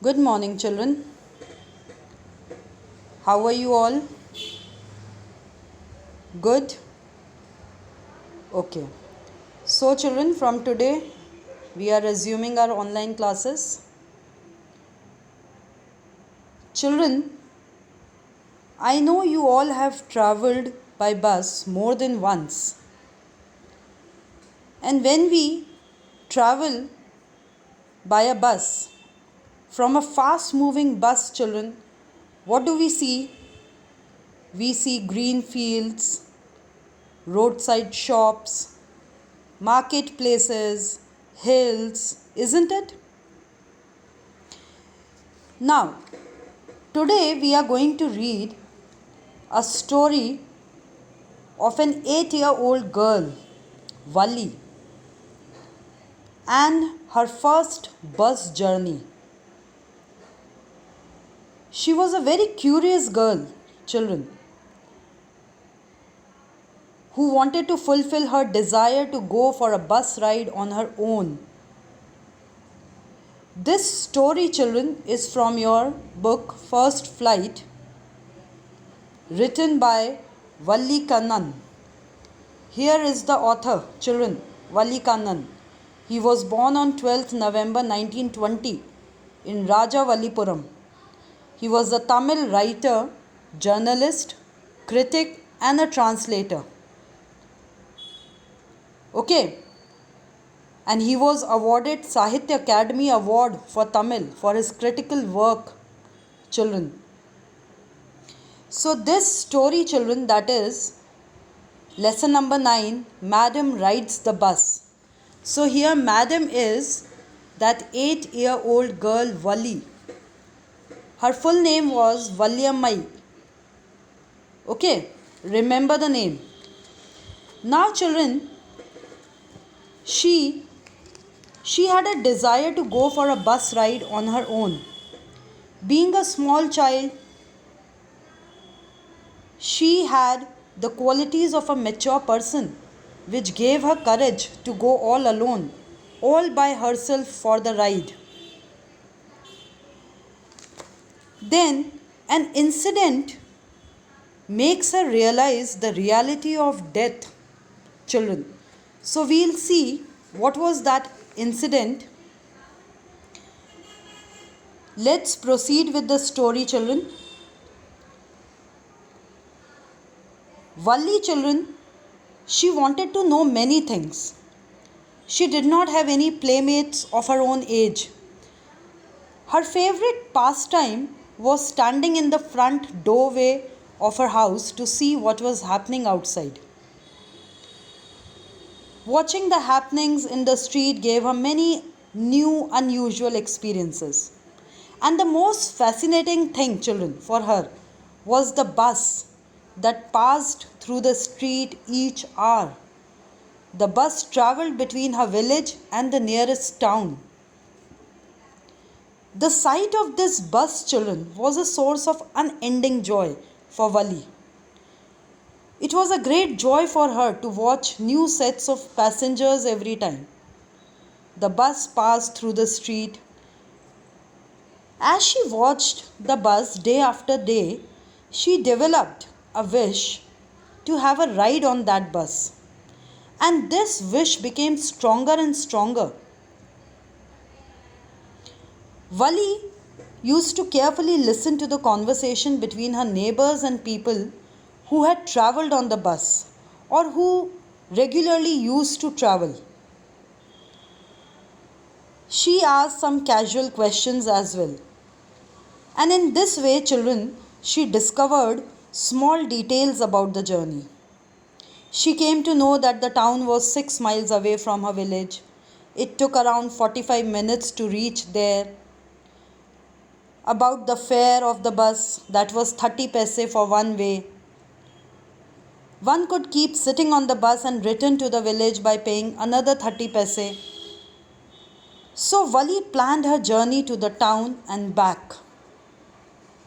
Good morning, children. How are you all? Good? Okay. So, children, from today we are resuming our online classes. Children, I know you all have traveled by bus more than once. And when we travel by a bus, from a fast moving bus, children, what do we see? We see green fields, roadside shops, marketplaces, hills, isn't it? Now, today we are going to read a story of an 8-year-old girl, Valli, and her first bus journey. She was a very curious girl, children, who wanted to fulfill her desire to go for a bus ride on her own. This story, children, is from your book First Flight, written by Valli Kannan. Here is the author, children, Valli Kannan. He was born on 12th November 1920 in Rajavallipuram. He was a Tamil writer, journalist, critic, and a translator. Okay. And he was awarded Sahitya Academy Award for Tamil for his critical work, children. So this story, children, that is lesson number 9, Madam Rides the Bus. So here Madam is that 8-year-old girl Valli. Her full name was Valliammai. Okay, remember the name. Now, children, she had a desire to go for a bus ride on her own. Being a small child, she had the qualities of a mature person, which gave her courage to go all alone, all by herself for the ride. Then an incident makes her realize the reality of death, children. So we'll see what was that incident. Let's proceed with the story, children. Valli, children, she wanted to know many things. She did not have any playmates of her own age. Her favorite pastime was standing in the front doorway of her house to see what was happening outside. Watching the happenings in the street gave her many new, unusual experiences. And the most fascinating thing, children, for her was the bus that passed through the street each hour. The bus travelled between her village and the nearest town. The sight of this bus, children, was a source of unending joy for Valli. It was a great joy for her to watch new sets of passengers every time the bus passed through the street. As she watched the bus day after day, she developed a wish to have a ride on that bus. And this wish became stronger and stronger. Valli used to carefully listen to the conversation between her neighbors and people who had travelled on the bus or who regularly used to travel. She asked some casual questions as well. And in this way, children, she discovered small details about the journey. She came to know that the town was 6 miles away from her village. It took around 45 minutes to reach there. About the fare of the bus, that was 30 paise for one way. One could keep sitting on the bus and return to the village by paying another 30 paise. So Valli planned her journey to the town and back.